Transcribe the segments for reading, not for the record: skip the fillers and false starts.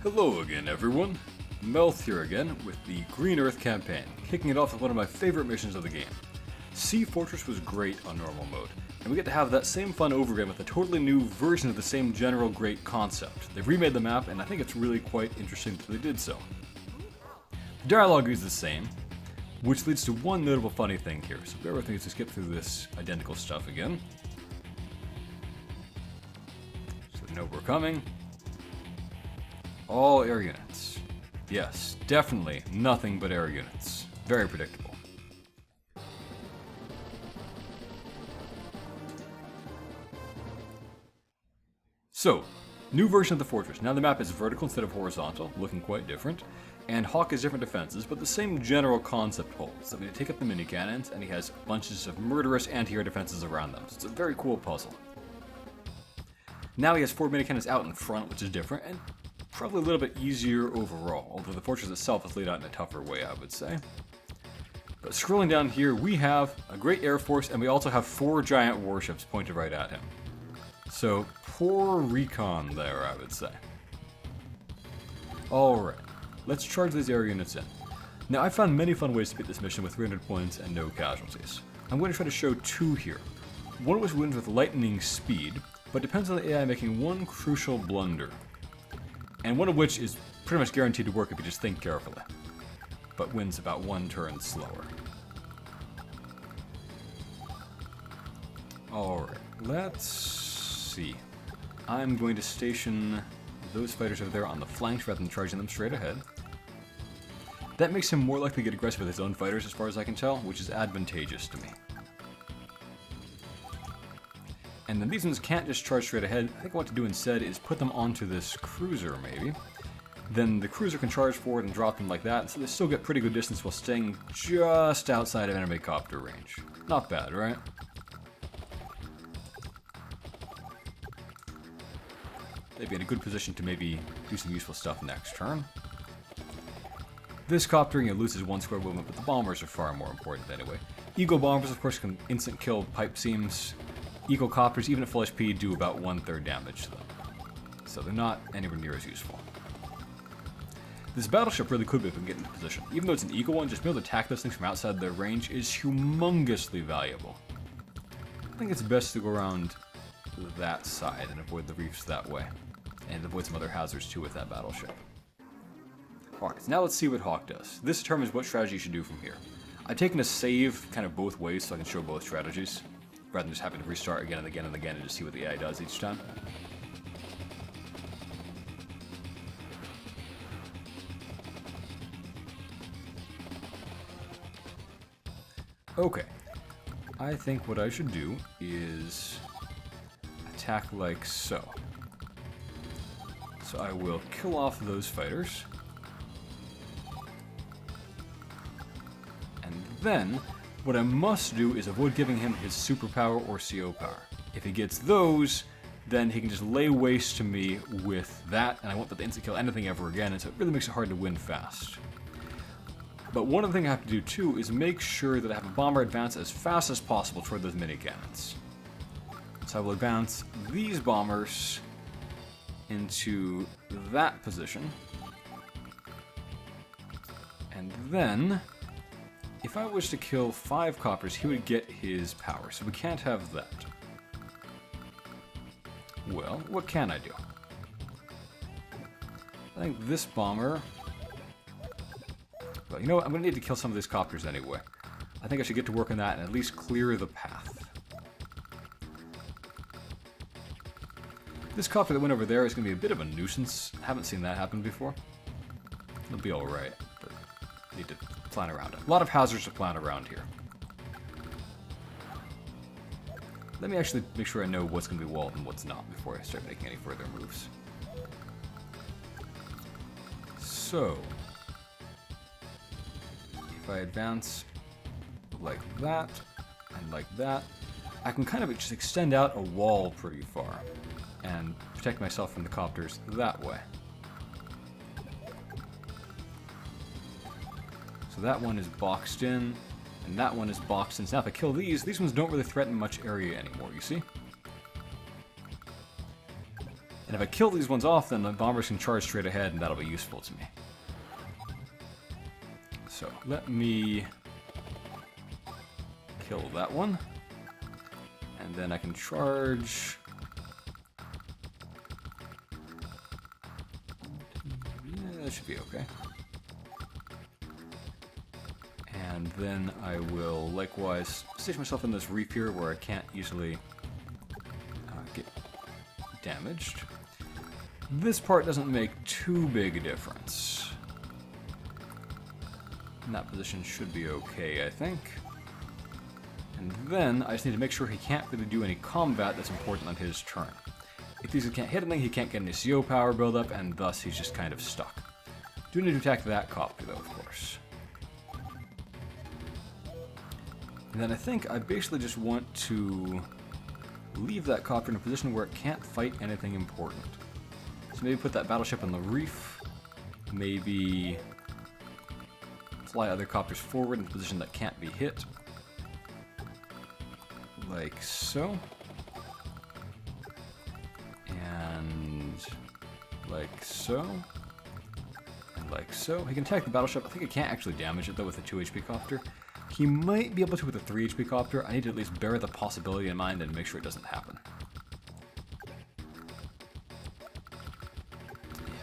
Hello again, everyone. Melth here again with the Green Earth campaign, kicking it off with one of my favorite missions of the game. Sea Fortress was great on normal mode, and we get to have that same fun over again with a totally new version of the same general great concept. They've remade the map, and I think it's really quite interesting that they did so. The dialogue is the same, which leads to one notable funny thing here, so bear with me as I skip through this identical stuff again. So they know we're coming. All air units. Yes, definitely nothing but air units. Very predictable. So, new version of the fortress. Now the map is vertical instead of horizontal, looking quite different. And Hawk has different defenses, but the same general concept holds. That we take up the mini cannons, and he has bunches of murderous anti-air defenses around them. So it's a very cool puzzle. Now he has 4 mini cannons out in front, which is different, and probably a little bit easier overall, although the fortress itself is laid out in a tougher way, I would say. But scrolling down here, we have a great air force, and we also have 4 giant warships pointed right at him. So, poor recon there, I would say. Alright, let's charge these air units in. Now, I found many fun ways to beat this mission with 300 points and no casualties. I'm going to try to show 2 here. One of which wins with lightning speed, but depends on the AI making one crucial blunder. And one of which is pretty much guaranteed to work if you just think carefully, but wins about 1 turn slower. Alright, let's see. I'm going to station those fighters over there on the flanks rather than charging them straight ahead. That makes him more likely to get aggressive with his own fighters as far as I can tell, which is advantageous to me. And then these ones can't just charge straight ahead. I think what to do instead is put them onto this cruiser, maybe. Then the cruiser can charge forward and drop them like that, so they still get pretty good distance while staying just outside of enemy copter range. Not bad, right? They'd be in a good position to maybe do some useful stuff next turn. This copter, loses 1 square movement, but the bombers are far more important anyway. Eagle bombers, of course, can instant kill pipe seams. Eagle copters, even at full HP, do about 1/3 damage to them. So they're not anywhere near as useful. This battleship really could be if we can get into position. Even though it's an Eagle one, just being able to attack those things from outside their range is humongously valuable. I think it's best to go around that side and avoid the reefs that way. And avoid some other hazards too with that battleship. Alright, so now let's see what Hawk does. This determines what strategy you should do from here. I've taken a save kind of both ways so I can show both strategies, rather than just having to restart again and again and again and just see what the AI does each time. Okay, I think what I should do is attack like so. So I will kill off those fighters. And then, what I must do is avoid giving him his superpower or CO power. If he gets those, then he can just lay waste to me with that, and I won't let the instant kill anything ever again, and so it really makes it hard to win fast. But one other thing I have to do too is make sure that I have a bomber advance as fast as possible toward those mini cannons. So I will advance these bombers into that position. And then, if I was to kill 5 coppers, he would get his power, so we can't have that. Well, what can I do? I think this bomber... Well, you know what? I'm going to need to kill some of these copters anyway. I think I should get to work on that and at least clear the path. This copter that went over there is going to be a bit of a nuisance. I haven't seen that happen before. It'll be alright, but need to plan around it. A lot of hazards to plan around here. Let me actually make sure I know what's going to be walled and what's not before I start making any further moves. So, if I advance like that and like that, I can kind of just extend out a wall pretty far and protect myself from the copters that way. So that one is boxed in, and that one is boxed in. So now if I kill these ones don't really threaten much area anymore, you see? And And if I kill these ones off, then the bombers can charge straight ahead, and that'll be useful to me. So let me kill that one. And then I can charge... Yeah, that should be okay. And then I will likewise station myself in this reef here where I can't easily get damaged. This part doesn't make too big a difference. And that position should be okay, I think. And then I just need to make sure he can't really do any combat that's important on his turn. If he can't hit anything, he can't get any CO power buildup, and thus he's just kind of stuck. Do need to attack that copter, though, of course. And then I think I basically just want to leave that copter in a position where it can't fight anything important. So maybe put that battleship on the reef, maybe fly other copters forward in a position that can't be hit. Like so. And like so. And like so. He can attack the battleship. I think he can't actually damage it though with a 2 HP copter. He might be able to with a 3 HP copter. I need to at least bear the possibility in mind and make sure it doesn't happen.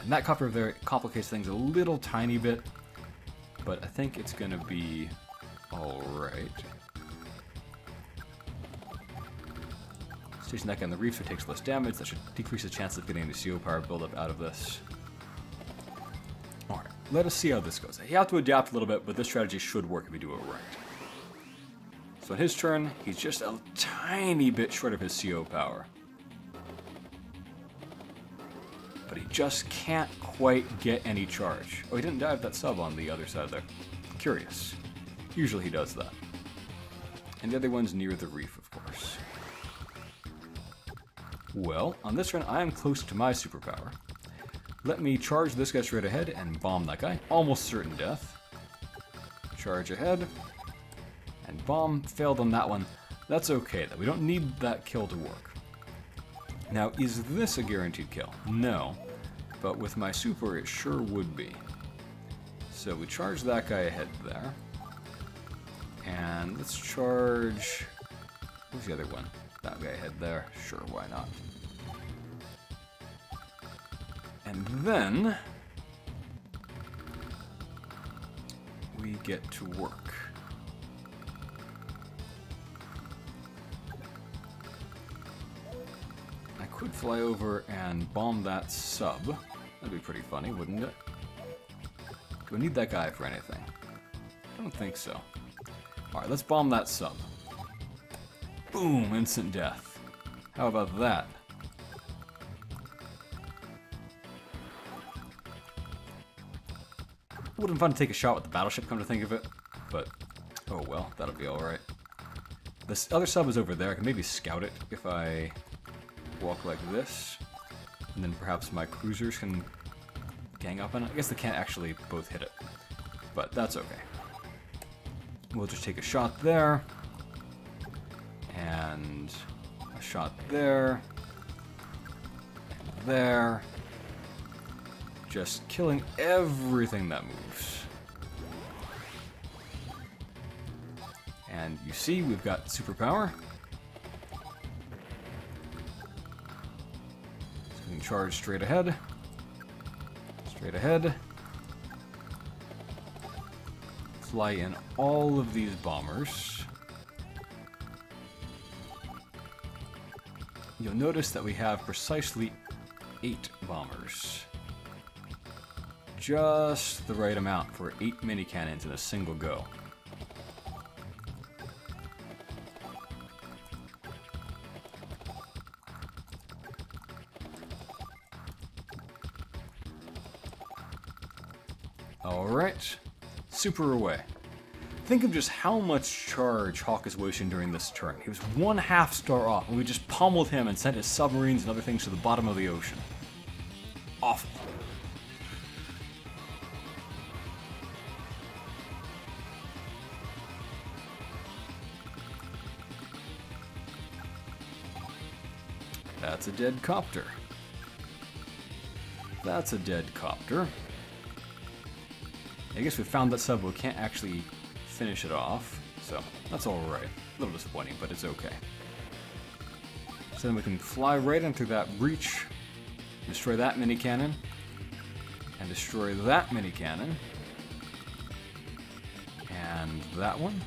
And that copter there complicates things a little tiny bit, but I think it's going to be alright. Station that guy on the reef so it takes less damage. That should decrease the chance of getting any CO power buildup out of this. Alright, let us see how this goes. You have to adapt a little bit, but this strategy should work if you do it right. So on his turn, he's just a tiny bit short of his CO power. But he just can't quite get any charge. Oh, he didn't dive that sub on the other side there. Curious. Usually he does that. And the other one's near the reef, of course. Well, on this run, I am close to my superpower. Let me charge this guy straight ahead and bomb that guy. Almost certain death. Charge ahead. And bomb. Failed on that one. That's okay, though. We don't need that kill to work. Now, is this a guaranteed kill? No. But with my super, it sure would be. So we charge that guy ahead there. And let's charge... Who's the other one? That guy ahead there. Sure, why not? And then... we get to work. I could fly over and bomb that sub. That'd be pretty funny, wouldn't it? Do I need that guy for anything? I don't think so. Alright, let's bomb that sub. Boom! Instant death. How about that? Would have been fun to take a shot with the battleship, come to think of it. But, oh well, that'll be alright. This other sub is over there. I can maybe scout it if I walk like this. And then perhaps my cruisers can gang up on it. I guess they can't actually both hit it. But that's okay. We'll just take a shot there. And a shot there. And there. Just killing everything that moves. And you see, we've got superpower. So we can charge straight ahead. Straight ahead. Fly in all of these bombers. You'll notice that we have precisely 8 bombers. Just the right amount for 8 mini cannons in a single go. Alright, super away. Think of just how much charge Hawk is wasting during this turn. He was 1/2 star off, and we just pummeled him and sent his submarines and other things to the bottom of the ocean. Awful. That's a dead copter. That's a dead copter. I guess we found that sub, we can't actually finish it off, so that's alright. A little disappointing, but it's okay. So then we can fly right in through that breach, destroy that mini cannon, and destroy that mini cannon, and that one.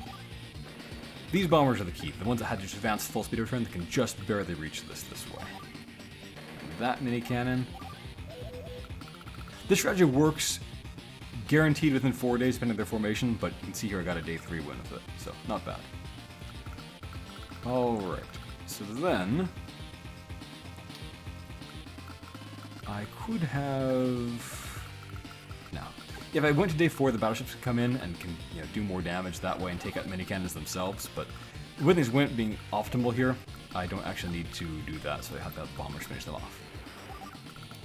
These bombers are the key, the ones that had just advanced full speed return that can just barely reach this way. And that mini cannon. This strategy works guaranteed within 4 days depending on their formation, but you can see here I got a day 3 win with it, so not bad. Alright, so then I could have... Now, if I went to day 4, the battleships could come in and can do more damage that way and take out mini cannons themselves, but with things being optimal here, I don't actually need to do that, so I have to have the bombers finish them off.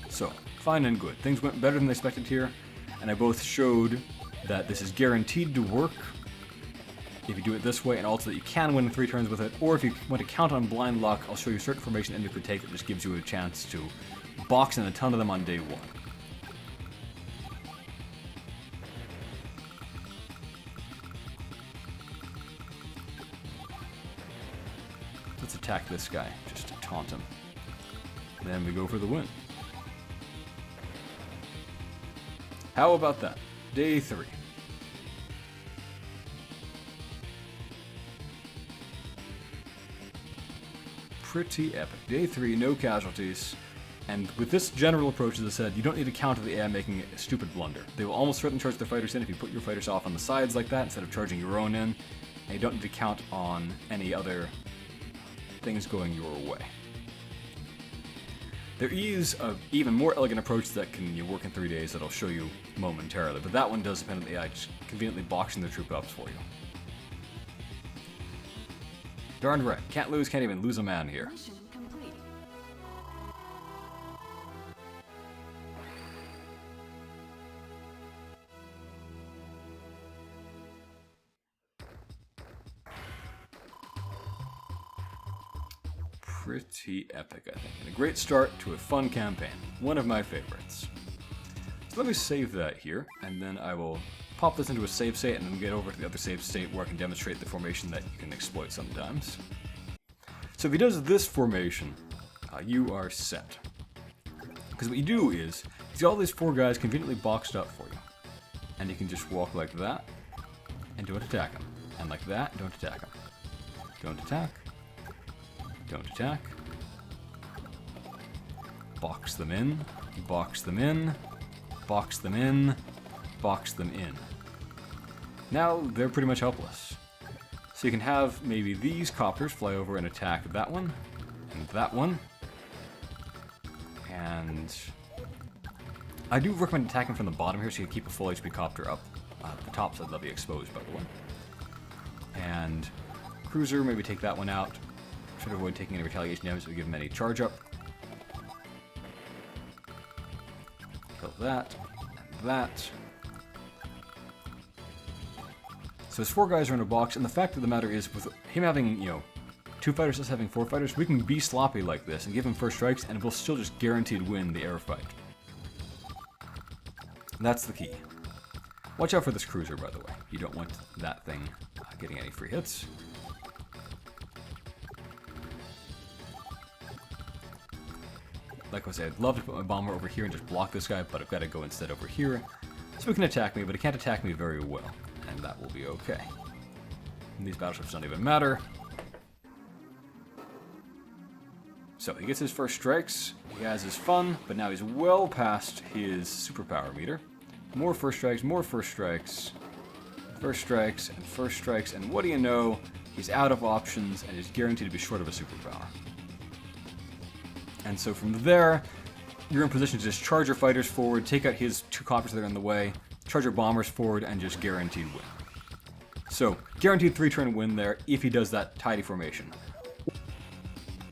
So, fine and good. Things went better than expected here, and I both showed that this is guaranteed to work if you do it this way, and also that you can win in 3 turns with it, or if you want to count on blind luck, I'll show you a certain formation enemy could take that just gives you a chance to box in a ton of them on day 1. Let's attack this guy, just to taunt him. Then we go for the win. How about that? Day 3. Pretty epic. Day 3, no casualties. And with this general approach, as I said, you don't need to counter the AI making a stupid blunder. They will almost certainly charge their fighters in if you put your fighters off on the sides like that instead of charging your own in. And you don't need to count on any other things going your way. There is an even more elegant approach that can work in 3 days that I'll show you momentarily, but that one does depend on the AI just conveniently boxing their troop ups for you. Darn right, can't lose, can't even lose a man here. Mission complete. Pretty epic, I think, and a great start to a fun campaign. One of my favorites. So let me save that here, and then I will pop this into a save state and then get over to the other save state where I can demonstrate the formation that you can exploit sometimes. So if he does this formation, you are set. Because what you do is, you see all these 4 guys conveniently boxed up for you. And you can just walk like that, and don't attack them. And like that, don't attack them. Don't attack. Don't attack. Box them in, box them in, box them in, box them in. Now they're pretty much helpless. So you can have maybe these copters fly over and attack that one, and that one. And I do recommend attacking from the bottom here so you can keep a full HP copter up. The top side they'll be exposed, by the way. And cruiser, maybe take that one out. Try to avoid taking any retaliation damage so we give him any charge up. Kill that, and that. So his 4 guys are in a box, and the fact of the matter is, with him having, 2 fighters, us having 4 fighters, we can be sloppy like this and give him first strikes, and we'll still just guaranteed win the air fight. And that's the key. Watch out for this cruiser, by the way. You don't want that thing getting any free hits. Like I said, I'd love to put my bomber over here and just block this guy, but I've got to go instead over here. So he can attack me, but he can't attack me very well. And that will be okay. And these battleships don't even matter. So he gets his first strikes, he has his fun, but now he's well past his superpower meter. More first strikes, first strikes, and what do you know? He's out of options and is guaranteed to be short of a superpower. And so from there, you're in position to just charge your fighters forward, take out his 2 copters that are in the way, charge your bombers forward, and just guaranteed win. So, guaranteed 3-turn win there if he does that tidy formation.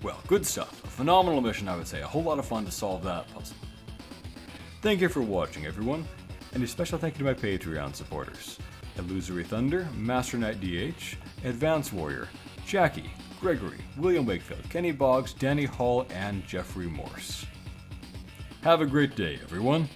Well, good stuff. A phenomenal mission, I would say. A whole lot of fun to solve that puzzle. Thank you for watching, everyone, and a special thank you to my Patreon supporters. Illusory Thunder, Master Knight DH, Advance Warrior, Jackie, Gregory, William Wakefield, Kenny Boggs, Danny Hall, and Jeffrey Morse. Have a great day, everyone.